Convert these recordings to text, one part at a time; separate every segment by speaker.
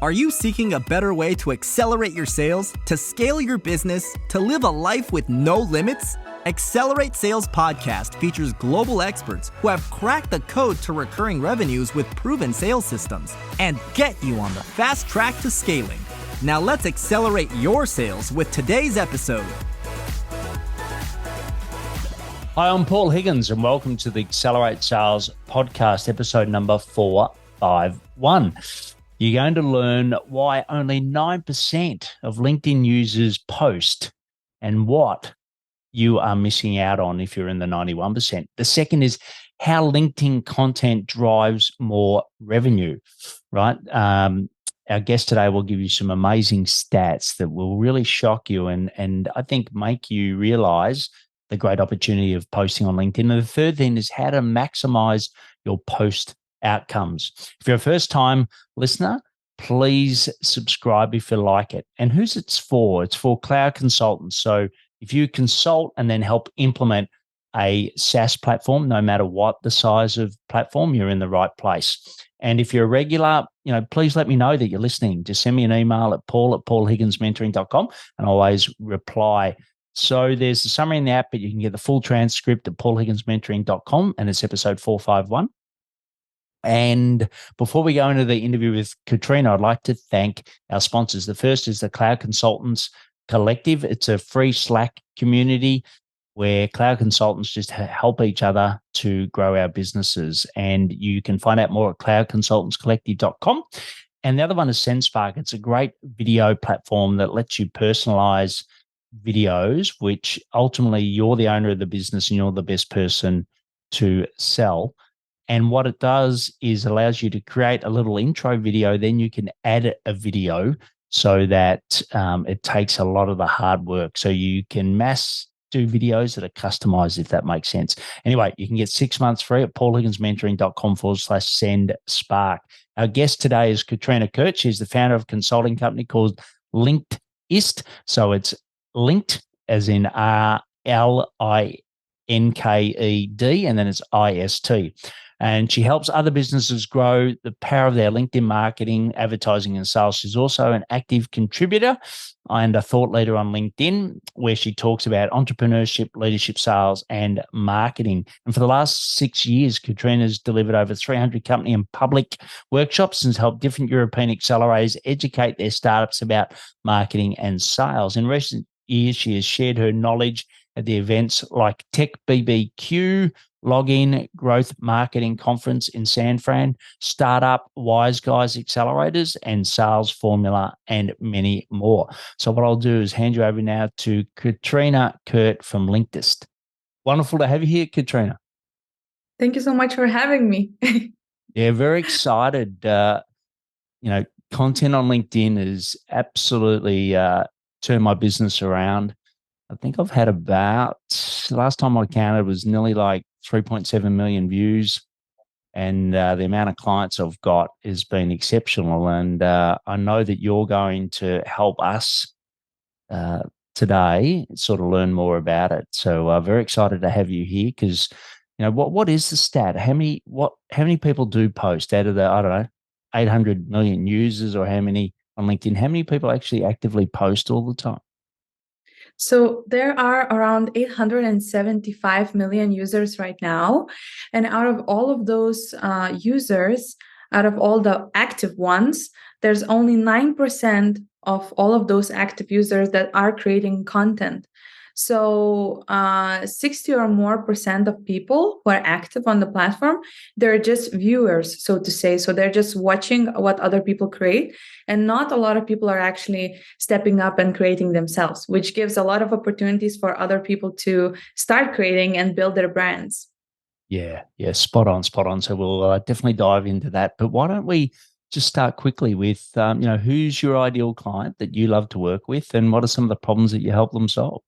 Speaker 1: Are you seeking a better way to accelerate your sales, to scale your business, to live a life with no limits? Accelerate Sales Podcast features global experts who have cracked the code to recurring revenues with proven sales systems and get you on the fast track to scaling. Now let's accelerate your sales with today's episode.
Speaker 2: Hi, I'm Paul Higgins and welcome to the Accelerate Sales Podcast, episode number 451. You're going to learn why only 9% of LinkedIn users post and what you are missing out on if you're in the 91%. The second is how LinkedIn content drives more revenue, right? Our guest today will give you some amazing stats that will really shock you and I think make you realize the great opportunity of posting on LinkedIn. And the third thing is how to maximize your post outcomes. If you're a first-time listener, please subscribe if you like it. And who's it's for? It's for cloud consultants. So if you consult and then help implement a SaaS platform, no matter what the size of platform, you're in the right place. And if you're a regular, please let me know that you're listening. Just send me an email at paul@paulhigginsmentoring.com and I'll always reply. So there's the summary in the app, but you can get the full transcript at paulhigginsmentoring.com, and it's episode 451. And before we go into the interview with Katrina, I'd like to thank our sponsors. The first is the Cloud Consultants Collective. It's a free Slack community where cloud consultants just help each other to grow our businesses. And you can find out more at cloudconsultantscollective.com. And the other one is SendSpark. It's a great video platform that lets you personalize videos, which ultimately you're the owner of the business and you're the best person to sell. And what it does is allows you to create a little intro video, then you can add a video so that it takes a lot of the hard work. So you can mass do videos that are customized, if that makes sense. Anyway, you can get 6 months free at paulhigginsmentoring.com/SendSpark. Our guest today is Katrina Kurt. She's the founder of a consulting company called Linked. So it's Linked as in RLINKED, and then it's IST. And she helps other businesses grow the power of their LinkedIn marketing, advertising, and sales. She's also an active contributor and a thought leader on LinkedIn, where she talks about entrepreneurship, leadership, sales, and marketing. And for the last 6 years, Katrina's delivered over 300 company and public workshops and has helped different European accelerators educate their startups about marketing and sales. In recent years, she has shared her knowledge at the events like TechBBQ, Login Growth Marketing Conference in San Fran, Startup Wise Guys Accelerators, and Sales Formula, and many more. So what I'll do is hand you over now to Katrina Kurt from Linked. Wonderful to have you here, Katrina.
Speaker 3: Thank you so much for having me.
Speaker 2: Yeah, very excited. Content on LinkedIn is absolutely turned my business around. I think I've had about, last time I counted was nearly like 3.7 million views. And the amount of clients I've got has been exceptional. And I know that you're going to help us today sort of learn more about it. So very excited to have you here because, what is the stat? How many people do post out of the, 800 million users, or how many on LinkedIn? How many people actually actively post all the time?
Speaker 3: So there are around 875 million users right now. And out of all of those users, out of all the active ones, there's only 9% of all of those active users that are creating content. So 60 or more % of people who are active on the platform, they're just viewers, so to say. So they're just watching what other people create. And not a lot of people are actually stepping up and creating themselves, which gives a lot of opportunities for other people to start creating and build their brands.
Speaker 2: Yeah, spot on. So we'll definitely dive into that. But why don't we just start quickly with, who's your ideal client that you love to work with, and what are some of the problems that you help them solve?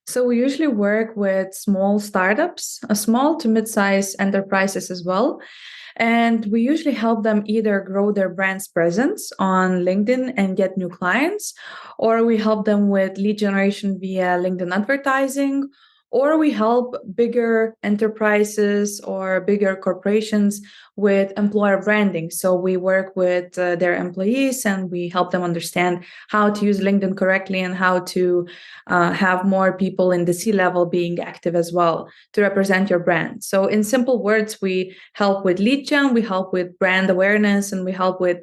Speaker 3: So we usually work with small startups, small to mid-sized enterprises as well. And we usually help them either grow their brand's presence on LinkedIn and get new clients, or we help them with lead generation via LinkedIn advertising, or we help bigger enterprises or bigger corporations with employer branding. So we work with their employees and we help them understand how to use LinkedIn correctly and how to have more people in the C-level being active as well to represent your brand. So in simple words, we help with lead gen, we help with brand awareness, and we help with,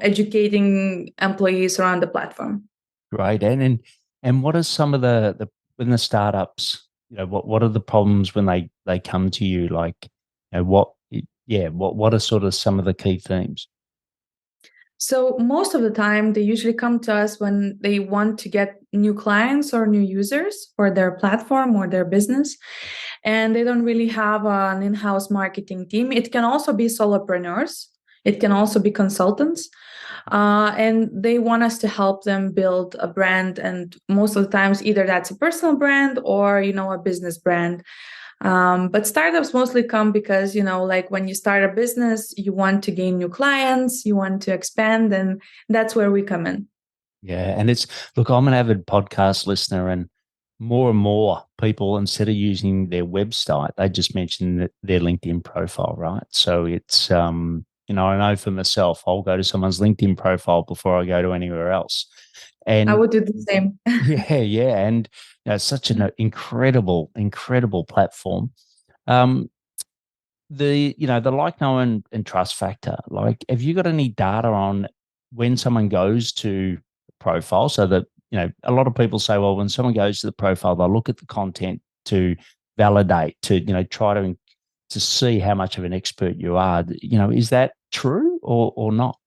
Speaker 3: educating employees around the platform.
Speaker 2: Great. And what are some of the when the startups, what are the problems when they come to you? Like, what are sort of some of the key themes?
Speaker 3: So most of the time, they usually come to us when they want to get new clients or new users for their platform or their business, and they don't really have an in-house marketing team. It can also be solopreneurs. It can also be consultants. And they want us to help them build a brand. And most of the times, either that's a personal brand or, a business brand. But startups mostly come because, like when you start a business, you want to gain new clients, you want to expand, and that's where we come in.
Speaker 2: Yeah. And look, I'm an avid podcast listener, and more people, instead of using their website, they just mention their LinkedIn profile, right? So it's, I know for myself, I'll go to someone's LinkedIn profile before I go to anywhere else.
Speaker 3: I
Speaker 2: And
Speaker 3: would do the same.
Speaker 2: yeah. And it's such an incredible platform. Um, the like, know, and trust factor. Like, have you got any data on when someone goes to profile? So that, a lot of people say, well, when someone goes to the profile, they'll look at the content to validate, to, try to see how much of an expert you are. Is that true or not?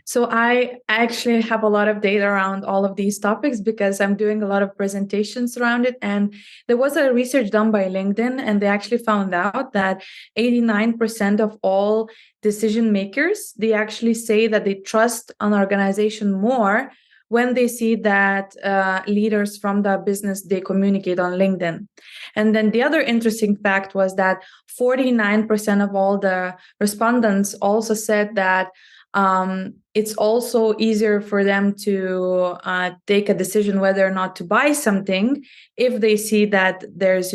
Speaker 3: So I actually have a lot of data around all of these topics because I'm doing a lot of presentations around it. And there was a research done by LinkedIn, and they actually found out that 89% of all decision makers, they actually say that they trust an organization more when they see that leaders from the business, they communicate on LinkedIn. And then the other interesting fact was that 49% of all the respondents also said that it's also easier for them to take a decision whether or not to buy something if they see that there's,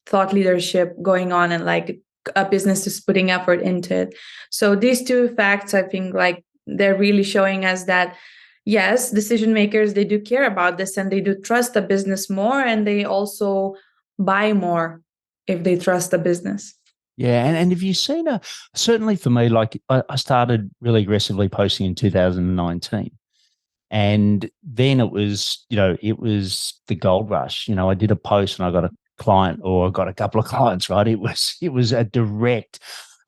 Speaker 3: thought leadership going on and like a business is putting effort into it. So these two facts, I think, like they're really showing us that yes, decision makers, they do care about this and they do trust the business more, and they also buy more if they trust the business.
Speaker 2: Yeah, and have you seen certainly for me, like I started really aggressively posting in 2019. And then it was the gold rush. I did a post and I got a client, or I got a couple of clients, right? It was a direct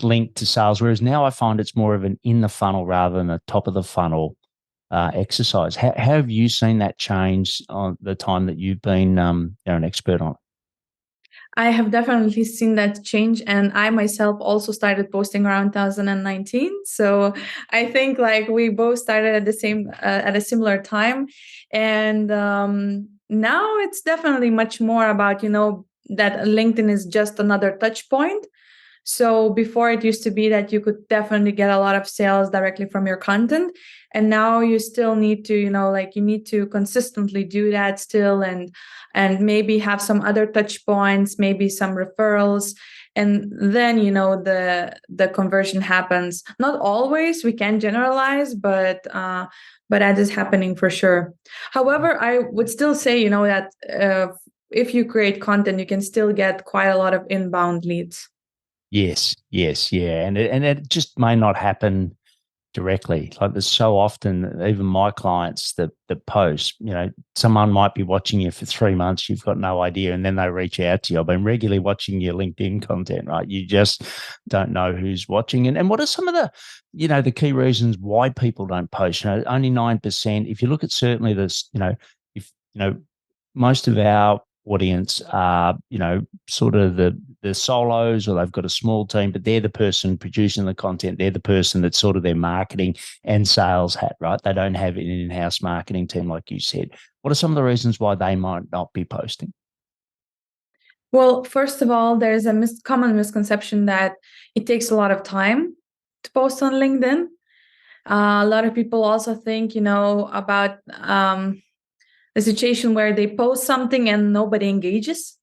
Speaker 2: link to sales. Whereas now I find it's more of an in the funnel rather than a top of the funnel exercise. How have you seen that change on the time that you've been an expert on it?
Speaker 3: I have definitely seen that change, and I myself also started posting around 2019. So I think like we both started at the same at a similar time, and now it's definitely much more about that LinkedIn is just another touch point. So before it used to be that you could definitely get a lot of sales directly from your content. And now you still need to, like you need to consistently do that still, and maybe have some other touch points, maybe some referrals. And then, the conversion happens. Not always, we can generalize, but that is happening for sure. However, I would still say, that if you create content, you can still get quite a lot of inbound leads.
Speaker 2: Yes, yes, yeah, and it just may not happen directly. Like, there's so often, even my clients that post, someone might be watching you for 3 months, you've got no idea, and then they reach out to you. I've been regularly watching your LinkedIn content, right? You just don't know who's watching. And what are some of the key reasons why people don't post? Only 9%. If you look at certainly this, if most of our audience are, sort of the solos, or they've got a small team, but they're the person producing the content. They're the person that's sort of their marketing and sales hat, right? They don't have an in-house marketing team, like you said. What are some of the reasons why they might not be posting?
Speaker 3: Well, first of all, there's a common misconception that it takes a lot of time to post on LinkedIn. A lot of people also think, about a situation where they post something and nobody engages.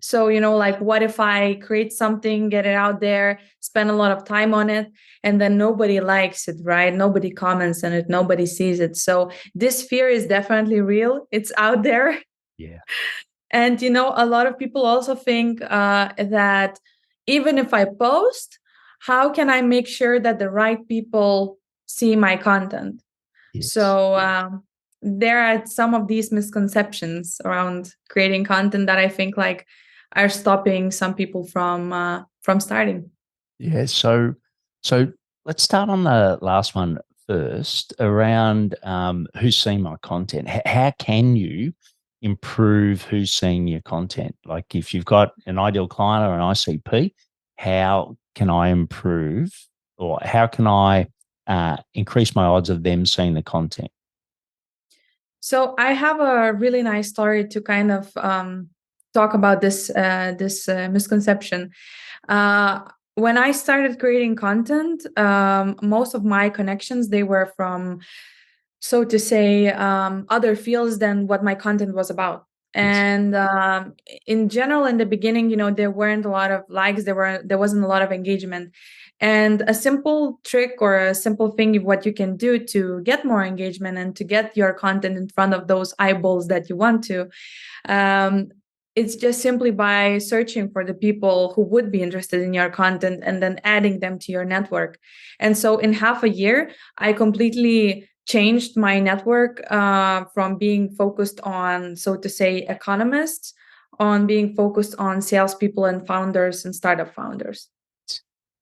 Speaker 3: So, like, what if I create something, get it out there, spend a lot of time on it, and then nobody likes it, right? Nobody comments on it, nobody sees it. So this fear is definitely real. It's out there.
Speaker 2: Yeah.
Speaker 3: And, a lot of people also think that even if I post, how can I make sure that the right people see my content?
Speaker 2: Yes.
Speaker 3: So there are some of these misconceptions around creating content that I think like are stopping some people from starting.
Speaker 2: Yeah. So let's start on the last one first around who's seeing my content. How can you improve who's seeing your content? Like if you've got an ideal client or an ICP, how can I improve or how can I increase my odds of them seeing the content?
Speaker 3: So I have a really nice story to kind of talk about this misconception. When I started creating content, most of my connections they were from, so to say, other fields than what my content was about.
Speaker 2: Yes.
Speaker 3: And in general, in the beginning, there weren't a lot of likes. There wasn't a lot of engagement. And a simple trick or a simple thing of what you can do to get more engagement and to get your content in front of those eyeballs that you want to, um, it's just simply by searching for the people who would be interested in your content and then adding them to your network. And so in half a year, I completely changed my network from being focused on, so to say, economists, on being focused on salespeople and founders and startup founders.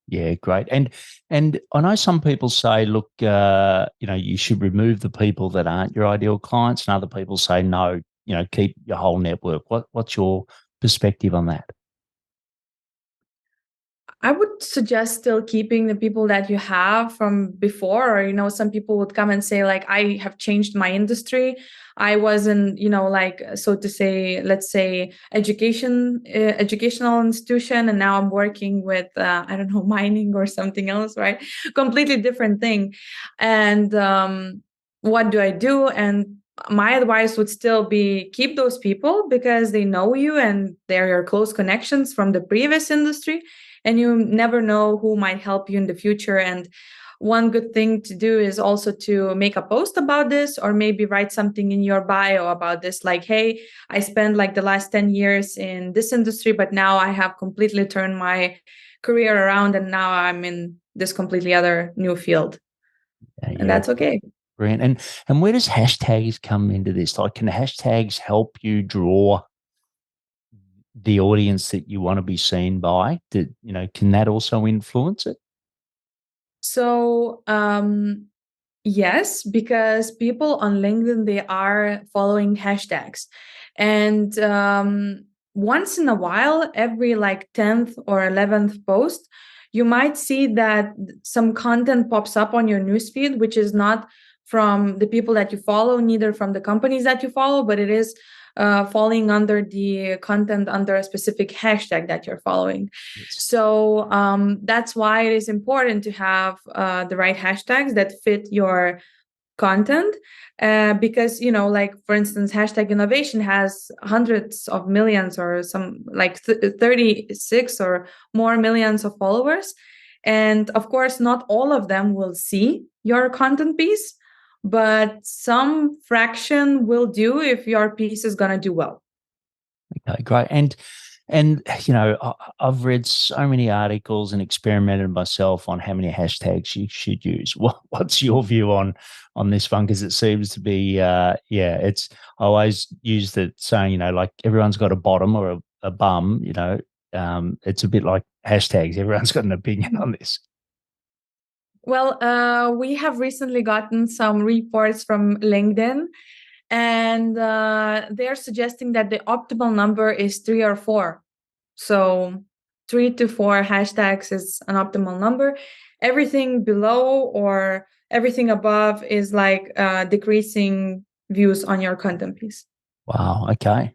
Speaker 2: Yeah, great. And I know some people say, look, you should remove the people that aren't your ideal clients, and other people say no, keep your whole network. What's your perspective on that?
Speaker 3: I would suggest still keeping the people that you have from before, or, some people would come and say, like, I have changed my industry. I wasn't, like, so to say, let's say educational institution. And now I'm working with, I don't know, mining or something else, right? Completely different thing. And what do I do? And my advice would still be keep those people because they know you and they're your close connections from the previous industry, and you never know who might help you in the future. And one good thing to do is also to make a post about this, or maybe write something in your bio about this, like, hey, I spent like the last 10 years in this industry, but now I have completely turned my career around and now I'm in this completely other new field. And
Speaker 2: Yeah,
Speaker 3: that's okay.
Speaker 2: brilliant. And where does hashtags come into this? Like, can hashtags help you draw the audience that you want to be seen by? Can that also influence it?
Speaker 3: So yes, because people on LinkedIn, they are following hashtags. And once in a while, every like 10th or 11th post, you might see that some content pops up on your newsfeed, which is not from the people that you follow, neither from the companies that you follow, but it is falling under the content under a specific hashtag that you're following.
Speaker 2: Yes.
Speaker 3: So that's why it is important to have the right hashtags that fit your content, because like, for instance, hashtag innovation has hundreds of millions or some like 36 or more millions of followers, and of course not all of them will see your content piece, but some fraction will do if your piece is going to do well.
Speaker 2: Okay, great. And I've read so many articles and experimented myself on how many hashtags you should use. What's your view on this one? Because it seems to be, it's I always use the saying, like everyone's got a bottom or a bum. It's a bit like hashtags. Everyone's got an opinion on this.
Speaker 3: Well, we have recently gotten some reports from LinkedIn, and they're suggesting that the optimal number is 3 or 4. So 3 to 4 hashtags is an optimal number. Everything below or everything above is like decreasing views on your content piece.
Speaker 2: Wow. Okay.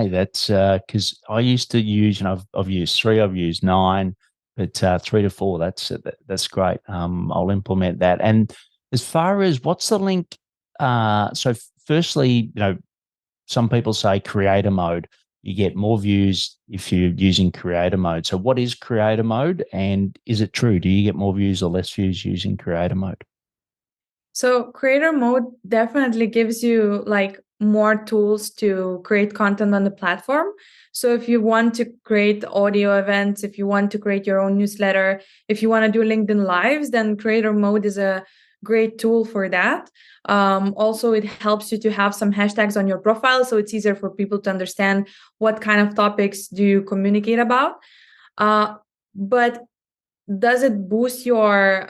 Speaker 2: That's because I used to use, and I've used 3, I've used 9, but 3 to 4. That's great. I'll implement that. And as far as what's the link? So firstly, some people say creator mode. You get more views if you're using creator mode. So what is creator mode, and is it true? Do you get more views or less views using creator mode?
Speaker 3: So creator mode definitely gives you like more tools to create content on the platform. So if you want to create audio events, if you want to create your own newsletter, if you want to do LinkedIn lives, then creator mode is a great tool for that. Also, it helps you to have some hashtags on your profile, so it's easier for people to understand what kind of topics do you communicate about. But does it boost your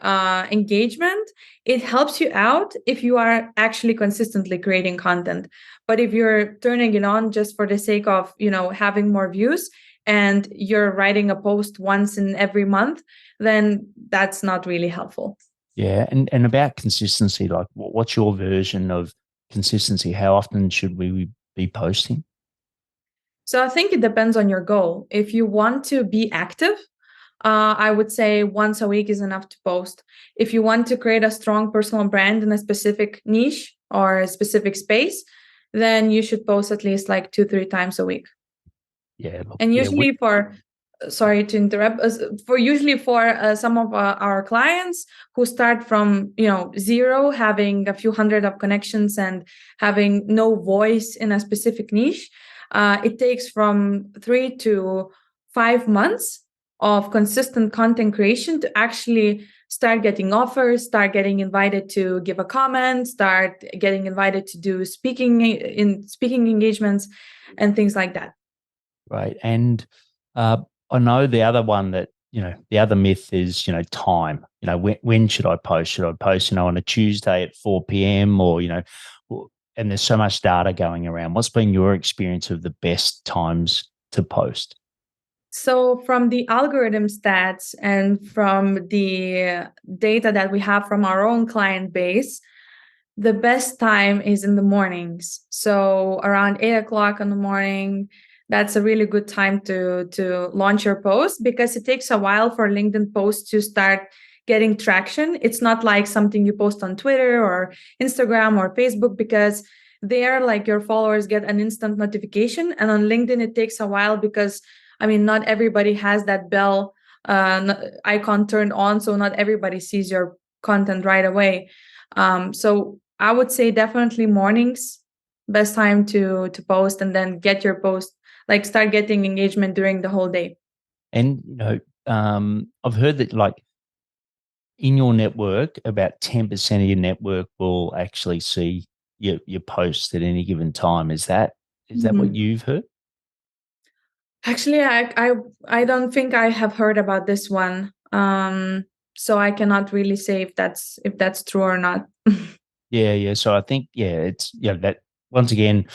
Speaker 3: engagement? It helps you out if you are actually consistently creating content. But if you're turning it on just for the sake of, having more views, and you're writing a post once in every month, then that's not really helpful.
Speaker 2: Yeah. And about consistency, like what's your version of consistency? How often should we be posting?
Speaker 3: So I think it depends on your goal. If you want to be active, I would say once a week is enough to post. If you want to create a strong personal brand in a specific niche or a specific space, then you should post at least like 2-3 times a week.
Speaker 2: Yeah. Look,
Speaker 3: And usually sorry to interrupt, for some of our clients who start from, zero, having a few hundred of connections and having no voice in a specific niche, it takes from 3 to 5 months of consistent content creation to actually start getting offers, start getting invited to give a comment, start getting invited to do speaking engagements and things like that.
Speaker 2: Right. And I know the other one that, the other myth is, time. When should I post? Should I post, on a Tuesday at 4 p.m. or, and there's so much data going around. What's been your experience of the best times to post?
Speaker 3: So from the algorithm stats and from the data that we have from our own client base, the best time is in the mornings. So around 8 o'clock in the morning, that's a really good time to launch your post, because it takes a while for LinkedIn posts to start getting traction. It's not like something you post on Twitter or Instagram or Facebook, because there, like, your followers get an instant notification. And on LinkedIn, it takes a while because, not everybody has that bell icon turned on. So not everybody sees your content right away. So I would say definitely mornings, best time to post, and then get your post, like, start getting engagement during the whole day.
Speaker 2: And, I've heard that, like, in your network, about 10% of your network will actually see your posts at any given time. Is that what you've heard?
Speaker 3: Actually, I don't think I have heard about this one. So I cannot really say if that's true or not.
Speaker 2: Yeah. So I think, it's, that once again,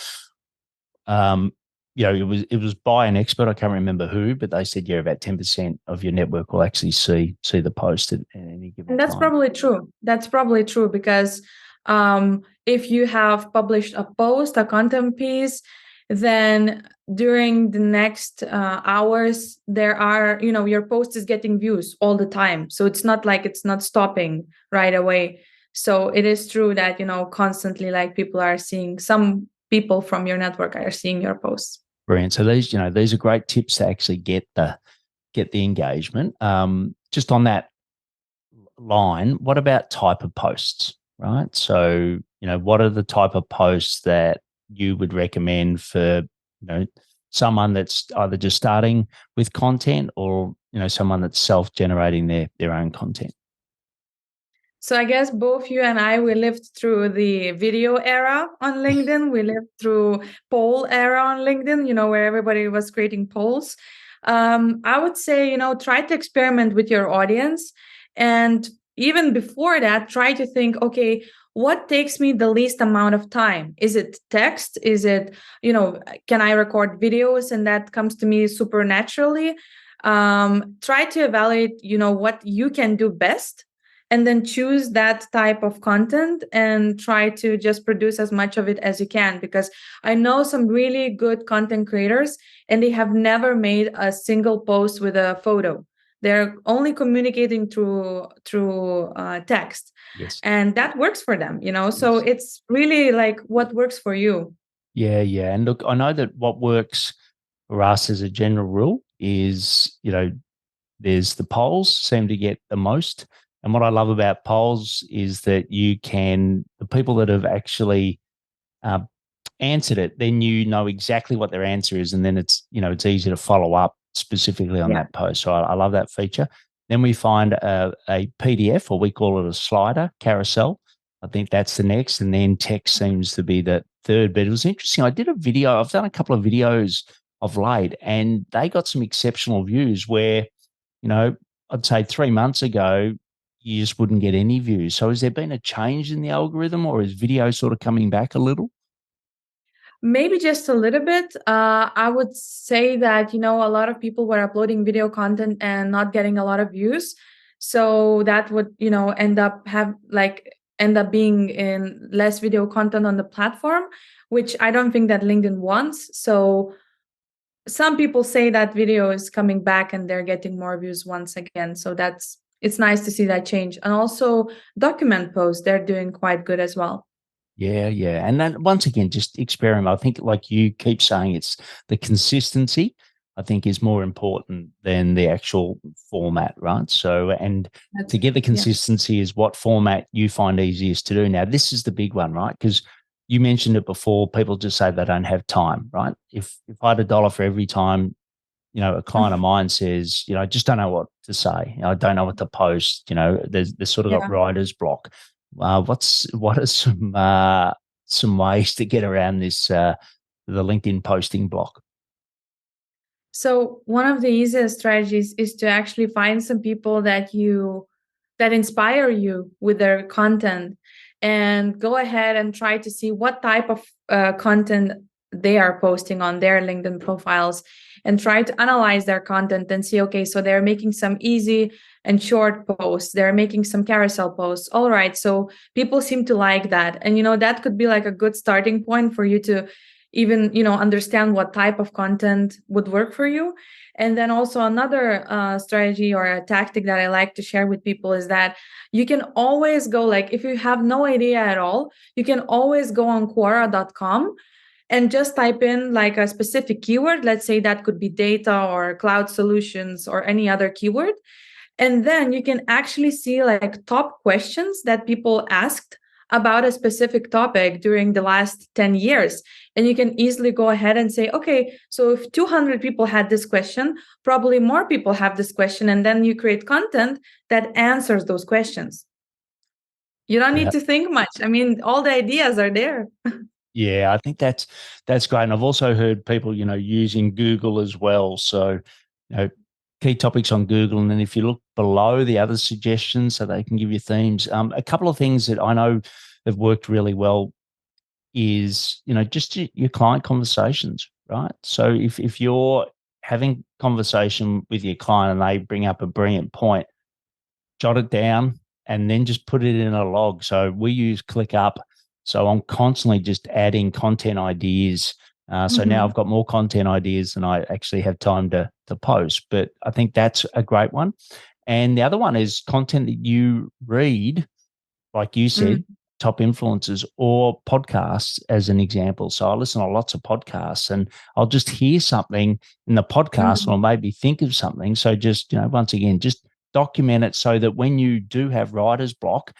Speaker 2: it was by an expert. I can't remember who, but they said, about 10% of your network will actually see the post at any given
Speaker 3: And that's
Speaker 2: time.
Speaker 3: probably true. That's probably true, because if you have published a post, a content piece, then during the next hours, there are, your post is getting views all the time. So it's not like it's not stopping right away. So it is true that, constantly, like, some people from your network are seeing your posts.
Speaker 2: Brilliant. So these are great tips to actually get the engagement. Just on that line, what about type of posts, right? So, what are the type of posts that you would recommend for, someone that's either just starting with content, or, someone that's self-generating their own content?
Speaker 3: So I guess both you and I, we lived through the video era on LinkedIn. We lived through poll era on LinkedIn, where everybody was creating polls. I would say, try to experiment with your audience. And even before that, try to think, okay, what takes me the least amount of time? Is it text? Is it, can I record videos and that comes to me super naturally? Try to evaluate, what you can do best, and then choose that type of content and try to just produce as much of it as you can. Because I know some really good content creators, and they have never made a single post with a photo. They're only communicating through text.
Speaker 2: Yes.
Speaker 3: And that works for them, So it's really like what works for you.
Speaker 2: Yeah, yeah. And look, I know that what works for us as a general rule is, there's the polls seem to get the most. And what I love about polls is that the people that have actually uh, answered it, then you know exactly what their answer is. And then it's easy to follow up specifically on
Speaker 3: Yeah.
Speaker 2: that post. So I love that feature. Then we find a PDF, or we call it a slider carousel. I think that's the next. And then text seems to be the third. But it was interesting. I've done a couple of videos of late, and they got some exceptional views where, I'd say 3 months ago, you just wouldn't get any views. So has there been a change in the algorithm, or is video sort of coming back a little?
Speaker 3: Maybe just a little bit. I would say that, a lot of people were uploading video content and not getting a lot of views. So that would, end up being in less video content on the platform, which I don't think that LinkedIn wants. So some people say that video is coming back and they're getting more views once again. So it's nice to see that change. And also document posts, they're doing quite good as well.
Speaker 2: Yeah, yeah. And then once again, just experiment. I think, like you keep saying, it's the consistency, I think, is more important than the actual format, right? So, and
Speaker 3: That's
Speaker 2: to get the
Speaker 3: yeah.
Speaker 2: consistency is what format you find easiest to do. Now, this is the big one, right? Because you mentioned it before, people just say they don't have time, right? If I had $1 for every time, a client of mine says, I just don't know what to say. I don't know what to post. There's sort of got
Speaker 3: Yeah.
Speaker 2: writer's block. What are some ways to get around this the LinkedIn posting block?
Speaker 3: So one of the easiest strategies is to actually find some people that inspire you with their content, and go ahead and try to see what type of content they are posting on their LinkedIn profiles, and try to analyze their content and see, okay, so they're making some easy and short posts, they're making some carousel posts. All right, so people seem to like that. And that could be like a good starting point for you to even understand what type of content would work for you. And then also another strategy or a tactic that I like to share with people is that you can always go, like, if you have no idea at all, you can always go on Quora.com and just type in like a specific keyword. Let's say that could be data or cloud solutions or any other keyword. And then you can actually see like top questions that people asked about a specific topic during the last 10 years. And you can easily go ahead and say, okay, so if 200 people had this question, probably more people have this question. And then you create content that answers those questions. You don't need
Speaker 2: Yeah.
Speaker 3: to think much. I mean, all the ideas are there.
Speaker 2: Yeah, I think that's great. And I've also heard people, using Google as well. So, key topics on Google. And then if you look below the other suggestions, so they can give you themes. A couple of things that I know have worked really well is, just your client conversations, right? So if you're having conversation with your client and they bring up a brilliant point, jot it down and then just put it in a log. So we use ClickUp. So I'm constantly just adding content ideas. So now I've got more content ideas than I actually have time to post. But I think that's a great one. And the other one is content that you read, like you said,
Speaker 3: Mhm.
Speaker 2: top influencers or podcasts as an example. So I listen to lots of podcasts and I'll just hear something in the podcast
Speaker 3: Mhm.
Speaker 2: or maybe think of something. So just, once again, just document it so that when you do have writer's block,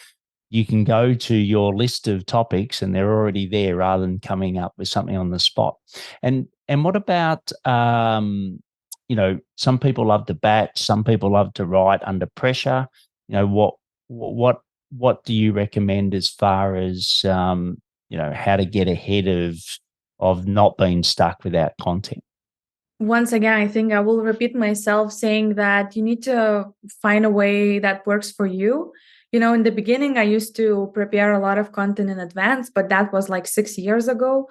Speaker 2: you can go to your list of topics and they're already there rather than coming up with something on the spot. And what about some people love to batch, some people love to write under pressure. What do you recommend as far as how to get ahead of not being stuck without content?
Speaker 3: Once again, I think I will repeat myself saying that you need to find a way that works for you. In the beginning, I used to prepare a lot of content in advance, but that was like 6 years ago.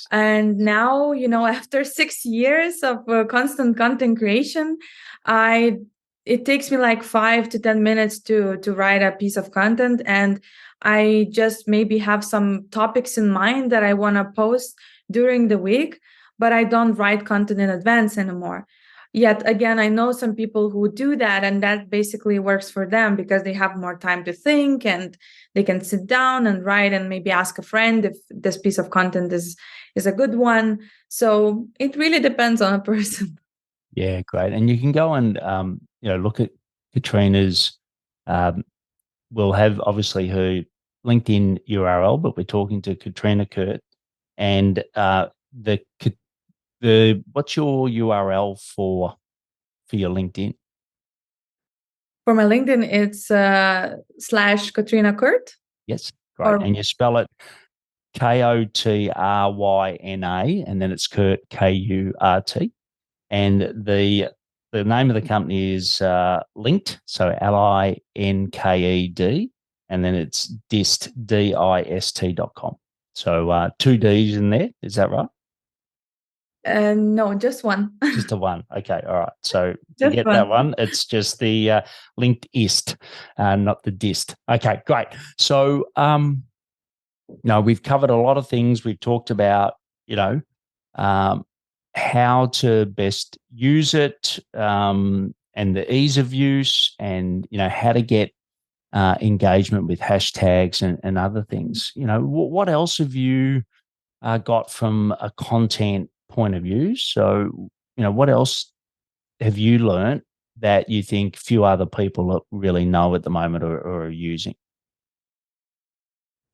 Speaker 3: And now, after 6 years of constant content creation, I it takes me like 5 to 10 minutes to write a piece of content, and I just maybe have some topics in mind that I want to post during the week, but I don't write content in advance anymore. Yet again, I know some people who do that, and that basically works for them because they have more time to think and they can sit down and write and maybe ask a friend if this piece of content is a good one. So it really depends on a person.
Speaker 2: Yeah, great. And you can go and look at Katrina's. Um, we'll have obviously her LinkedIn URL, but we're talking to Katrina Kurt, and the what's your URL for your LinkedIn?
Speaker 3: For my LinkedIn, it's slash Kotryna Kurt.
Speaker 2: Yes, great.
Speaker 3: Or
Speaker 2: And you spell it Kotryna, and then it's Kurt Kurt. And the name of the company is Linked, so Linked, and then it's dist.com. So two D's in there. Is that right?
Speaker 3: no, just one.
Speaker 2: Just a one. Okay. All right. So
Speaker 3: Just
Speaker 2: forget that one. It's just the linked ist, not the dist. Okay, great. So no, we've covered a lot of things. We've talked about, how to best use it, and the ease of use, and how to get engagement with hashtags and other things. What else have you got from a content point of view? So, what else have you learned that you think few other people really know at the moment or are using?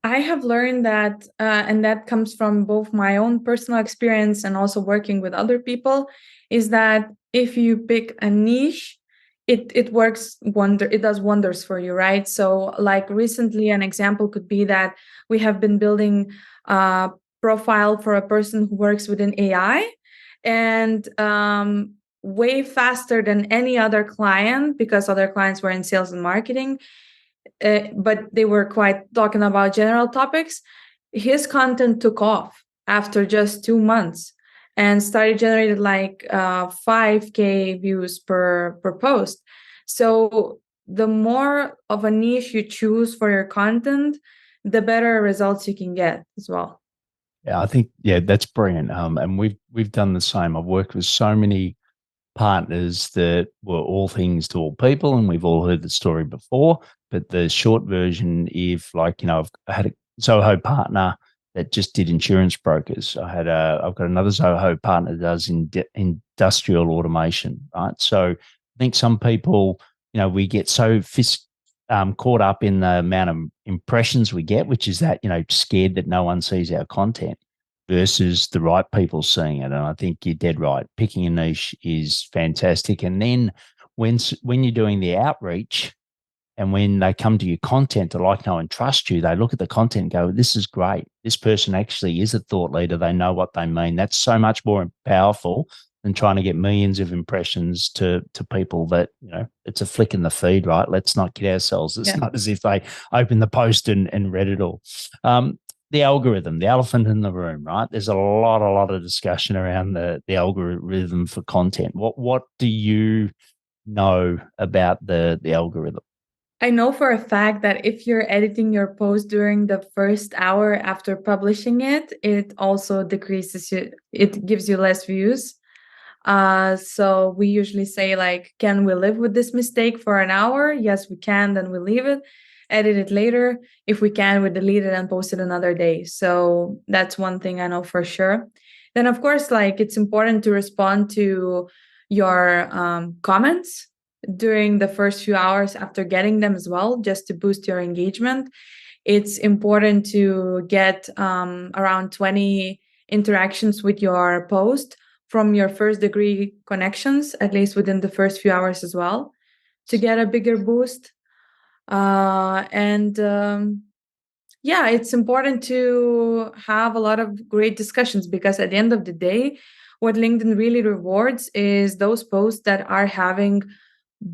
Speaker 3: I have learned that, and that comes from both my own personal experience and also working with other people, is that if you pick a niche, it works it does wonders for you, right? So, like recently, an example could be that we have been building a profile for a person who works within AI, and way faster than any other client because other clients were in sales and marketing, but they were quite talking about general topics. His content took off after just 2 months and started generated like 5K views per post. So the more of a niche you choose for your content, the better results you can get as well.
Speaker 2: Yeah, I think that's brilliant. And we've done the same. I've worked with so many partners that were all things to all people, and we've all heard the story before. But the short version, if I had a Zoho partner that just did insurance brokers. I've got another Zoho partner that does industrial automation, right? So I think some people, we get so caught up in the amount of impressions we get, which is that, scared that no one sees our content versus the right people seeing it. And I think you're dead right. Picking a niche is fantastic. And then when you're doing the outreach and when they come to your content to like, know, and trust you, they look at the content and go, this is great. This person actually is a thought leader. They know what they mean. That's so much more powerful than trying to get millions of impressions to people that, it's a flick in the feed, right? Let's not kid ourselves. It's not as if they opened the post and read it all. The algorithm, the elephant in the room, right? There's a lot of discussion around the algorithm for content. What do you know about the algorithm?
Speaker 3: I know for a fact that if you're editing your post during the first hour after publishing it, it also decreases you, it gives you less views. So we usually say, like, can we live with this mistake for an hour? Yes, we can. Then we leave it, edit it later. If we can, we delete it and post it another day. So that's one thing I know for sure. Then, of course, like, it's important to respond to your comments during the first few hours after getting them as well, just to boost your engagement. It's important to get around 20 interactions with your post from your first degree connections, at least within the first few hours as well, to get a bigger boost. Yeah, it's important to have a lot of great discussions, because at the end of the day, what LinkedIn really rewards is those posts that are having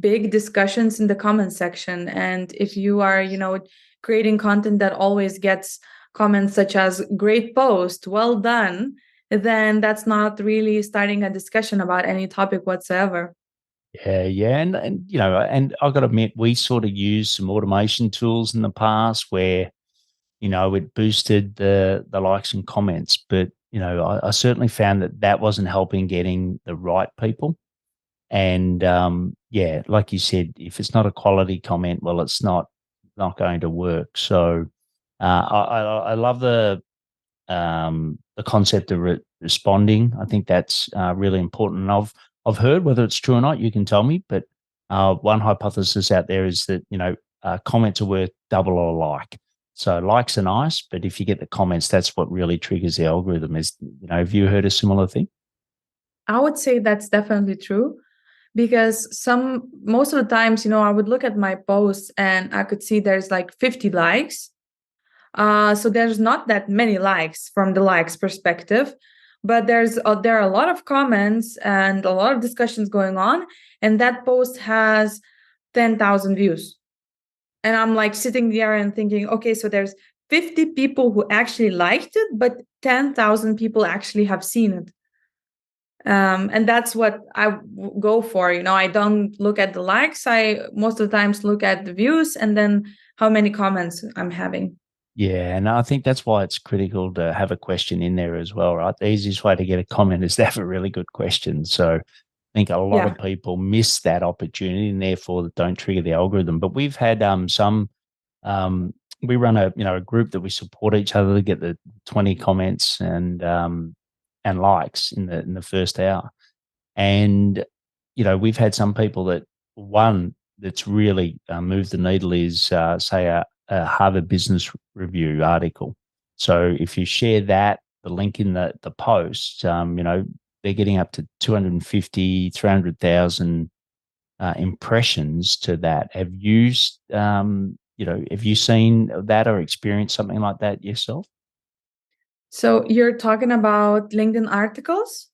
Speaker 3: big discussions in the comment section. And if you are, creating content that always gets comments such as "great post, well done," then that's not really starting a discussion about any topic whatsoever.
Speaker 2: Yeah, and I've got to admit, we sort of used some automation tools in the past where it boosted the likes and comments, but I certainly found that wasn't helping getting the right people. And yeah, like you said, if it's not a quality comment, well, it's not going to work. So I love the concept of responding. I think that's really important. And I've heard, whether it's true or not, you can tell me, but one hypothesis out there is that comments are worth double a like. So likes are nice, but if you get the comments, that's what really triggers the algorithm. Have you heard a similar thing?
Speaker 3: I would say that's definitely true because most of the times, I would look at my posts and I could see there's like 50 likes. So there's not that many likes from the likes perspective, but there are a lot of comments and a lot of discussions going on, and that post has 10,000 views. And I'm like sitting there and thinking, okay, so there's 50 people who actually liked it, but 10,000 people actually have seen it. And that's what I go for. I don't look at the likes. I most of the times look at the views and then how many comments I'm having.
Speaker 2: Yeah, and I think that's why it's critical to have a question in there as well, right? The easiest way to get a comment is to have a really good question. So I think a lot
Speaker 3: Yeah.
Speaker 2: of people miss that opportunity and therefore don't trigger the algorithm. But we've had some we run a group that we support each other to get the 20 comments and likes in the first hour. And we've had some people that one that's really moved the needle is say a Harvard Business Review article. So if you share that, the link in the post, they're getting up to 250, 300,000 impressions to that. Have you seen that or experienced something like that yourself?
Speaker 3: So you're talking about LinkedIn articles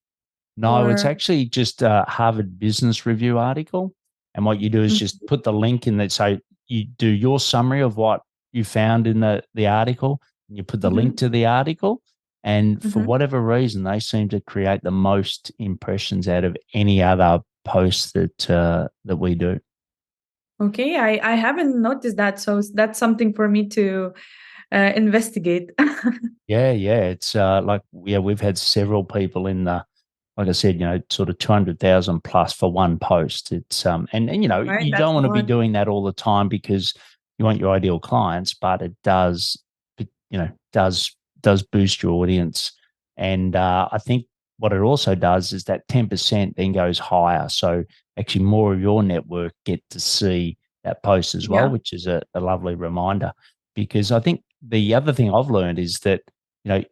Speaker 2: No, it's
Speaker 3: or?
Speaker 2: actually just a Harvard Business Review article. And what you do is just
Speaker 3: Mhm,
Speaker 2: put the link in that. So you do your summary of what you found in the article, and you put the link
Speaker 3: mhm,
Speaker 2: to the article. And for
Speaker 3: mhm.
Speaker 2: whatever reason, they seem to create the most impressions out of any other post that we do.
Speaker 3: Okay, I haven't noticed that, so that's something for me to investigate.
Speaker 2: Yeah. It's we've had several people in the, like I said, sort of 200,000 plus for one post. It's and
Speaker 3: Right,
Speaker 2: you
Speaker 3: that's
Speaker 2: don't
Speaker 3: a
Speaker 2: want to be
Speaker 3: lot.
Speaker 2: doing that all the time because you want your ideal clients, but it does, does boost your audience. And I think what it also does is that 10% then goes higher. So actually more of your network get to see that post as well,
Speaker 3: Yeah,
Speaker 2: which is a lovely reminder. Because I think the other thing I've learned is that,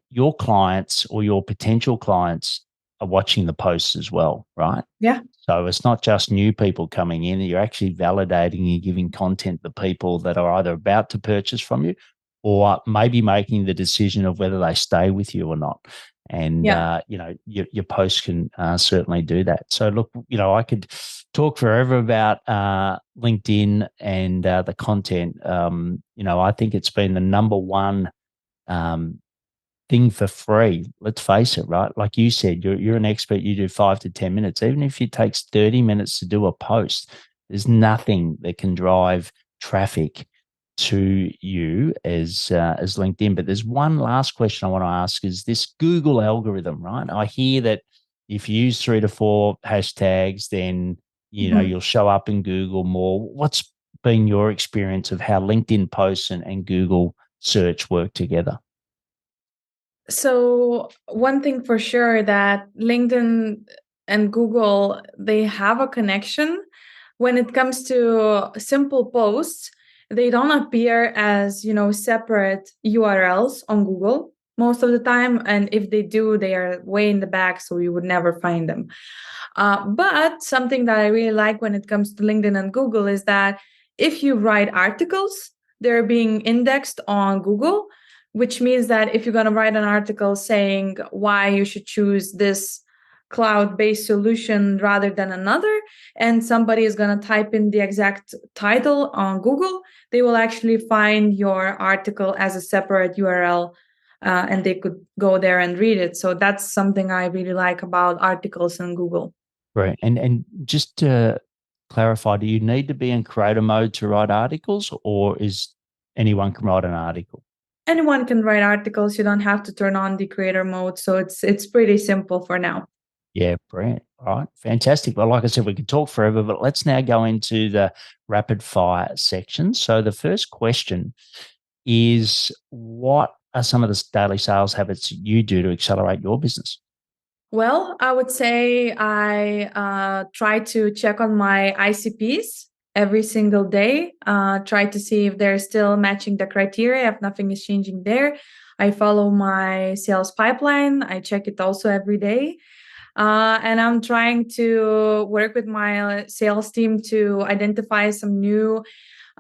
Speaker 2: your clients or your potential clients are watching the posts as well, right?
Speaker 3: yeah,
Speaker 2: So it's not just new people coming in, you're actually validating and giving content to people that are either about to purchase from you or maybe making the decision of whether they stay with you or not. And,
Speaker 3: yeah.
Speaker 2: your posts can certainly do that. So, look, I could talk forever about LinkedIn and the content. I think it's been the number one um, thing for free. Let's face it, right? Like you said, you're an expert. You do 5 to 10 minutes. Even if it takes 30 minutes to do a post, there's nothing that can drive traffic to you as LinkedIn. But there's one last question I want to ask: is this Google algorithm, right? I hear that if you use 3 to 4 hashtags, then
Speaker 3: Mhm.
Speaker 2: you'll show up in Google more. What's been your experience of how LinkedIn posts and Google search work together?
Speaker 3: So one thing for sure that LinkedIn and Google, they have a connection. When it comes to simple posts, they don't appear as, separate URLs on Google most of the time. And if they do, they are way in the back, so you would never find them. But something that I really like when it comes to LinkedIn and Google is that if you write articles, they're being indexed on Google, which means that if you're going to write an article saying why you should choose this cloud-based solution rather than another, and somebody is going to type in the exact title on Google, they will actually find your article as a separate URL, and they could go there and read it. So that's something I really like about articles in Google.
Speaker 2: Right. And just to clarify, do you need to be in creator mode to write articles, or is anyone can write an article?
Speaker 3: Anyone can write articles. You don't have to turn on the creator mode, so it's pretty simple for now.
Speaker 2: Yeah, brilliant. All right, fantastic. Well, like I said, we could talk forever, but let's now go into the rapid fire section. So the first question is, what are some of the daily sales habits you do to accelerate your business?
Speaker 3: Well, I would say I try to check on my ICPs every single day, try to see if they're still matching the criteria, if nothing is changing there. I follow my sales pipeline. I check it also every day. And I'm trying to work with my sales team to identify some new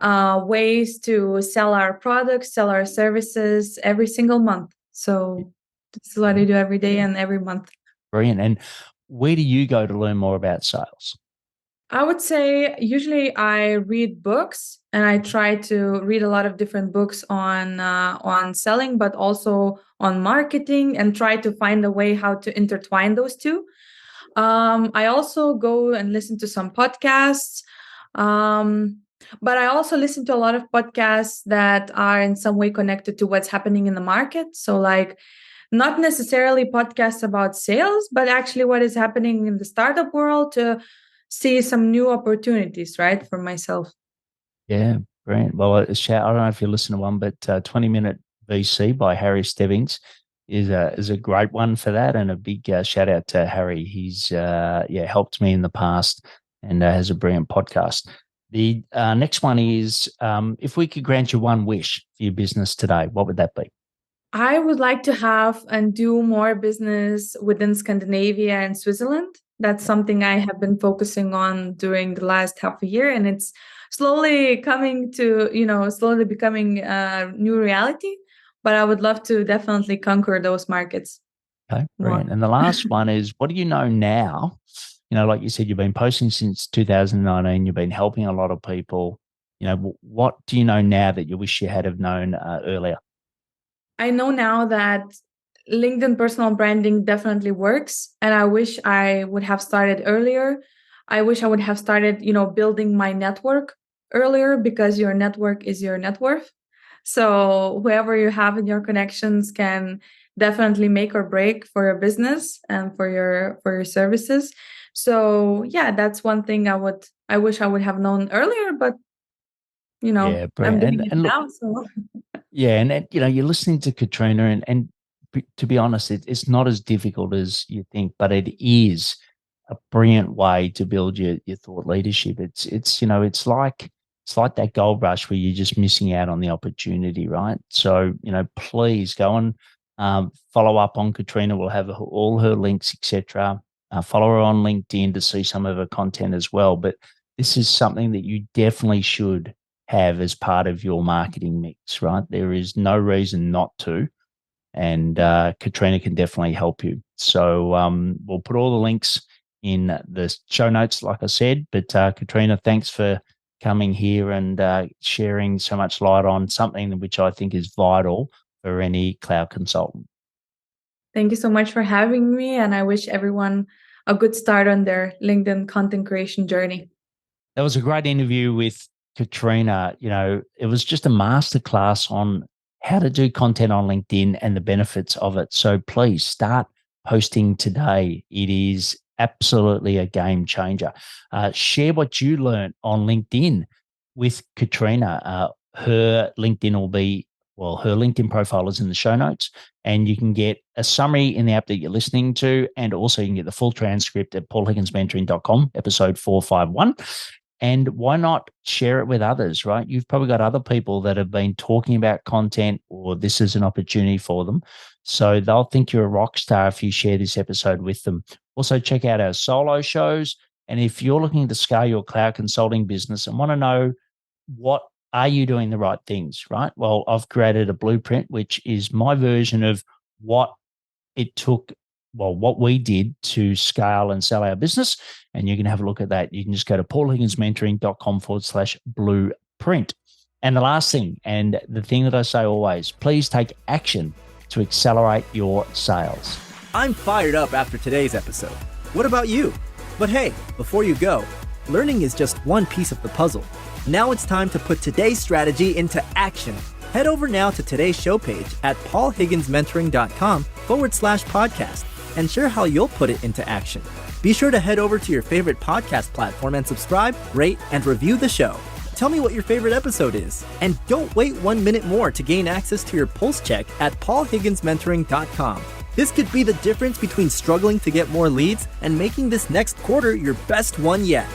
Speaker 3: ways to sell our products, sell our services every single month. So this is what I do every day and every month.
Speaker 2: Brilliant. And where do you go to learn more about sales?
Speaker 3: I would say usually I read books and I try to read a lot of different books on selling, but also on marketing, and try to find a way how to intertwine those two. I also go and listen to some podcasts. But I also listen to a lot of podcasts that are in some way connected to what's happening in the market. So, like, not necessarily podcasts about sales, but actually what is happening in the startup world to see some new opportunities, right, for myself.
Speaker 2: Yeah, brilliant. Well, I don't know if you listen to one, but 20-minute VC by Harry Stebbings is a great one for that, and a big shout out to Harry. He's helped me in the past and has a brilliant podcast. The next one is, if we could grant you one wish for your business today, what would that be?
Speaker 3: I would like to have and do more business within Scandinavia and Switzerland. That's something I have been focusing on during the last half a year, and it's slowly coming to, slowly becoming a new reality. But I would love to definitely conquer those markets
Speaker 2: Okay,
Speaker 3: more.
Speaker 2: brilliant. And the last one is, what do you know now? Like you said, you've been posting since 2019. You've been helping a lot of people. What do you know now that you wish you had have known earlier?
Speaker 3: I know now that LinkedIn personal branding definitely works, and I wish I would have started earlier. I wish I would have started, building my network earlier, because your network is your net worth. So whoever you have in your connections can definitely make or break for your business and for your services. So yeah, that's one thing I wish I would have known earlier, but
Speaker 2: Yeah,
Speaker 3: I'm
Speaker 2: brilliant.
Speaker 3: doing
Speaker 2: And
Speaker 3: it
Speaker 2: and look,
Speaker 3: now. So
Speaker 2: yeah, and you're listening to Katrina, and to be honest, it's not as difficult as you think, but it is a brilliant way to build your thought leadership. It's like that gold rush where you're just missing out on the opportunity, right? So please go and follow up on Katrina. We'll have all her links, etc. Follow her on LinkedIn to see some of her content as well. But this is something that you definitely should have as part of your marketing mix, right? There is no reason not to. And Katrina can definitely help you. So we'll put all the links in the show notes, like I said. But Katrina, thanks for coming here and sharing so much light on something which I think is vital for any cloud consultant.
Speaker 3: thank you so much for having me, and I wish everyone a good start on their LinkedIn content creation journey.
Speaker 2: That was a great interview with Katrina. It was just a masterclass on how to do content on LinkedIn and the benefits of it. So please start posting today. It is absolutely a game changer. Share what you learned on LinkedIn with Katrina. Her LinkedIn profile is in the show notes, and you can get a summary in the app that you're listening to. And also you can get the full transcript at paulhigginsmentoring.com, episode 451. And why not share it with others, right? You've probably got other people that have been talking about content, or this is an opportunity for them. So they'll think you're a rock star if you share this episode with them. Also, check out our solo shows. And if you're looking to scale your cloud consulting business and want to know what are you doing the right things, right? Well, I've created a blueprint, which is my version of what it took, what we did to scale and sell our business. And you can have a look at that. You can just go to paulhigginsmentoring.com/blueprint. And the last thing, and the thing that I say always, please take action to accelerate your sales.
Speaker 1: I'm fired up after today's episode. What about you? But hey, before you go, learning is just one piece of the puzzle. Now it's time to put today's strategy into action. Head over now to today's show page at paulhigginsmentoring.com/podcast and share how you'll put it into action. Be sure to head over to your favorite podcast platform and subscribe, rate, and review the show. Tell me what your favorite episode is. And don't wait 1 minute more to gain access to your pulse check at paulhigginsmentoring.com. This could be the difference between struggling to get more leads and making this next quarter your best one yet.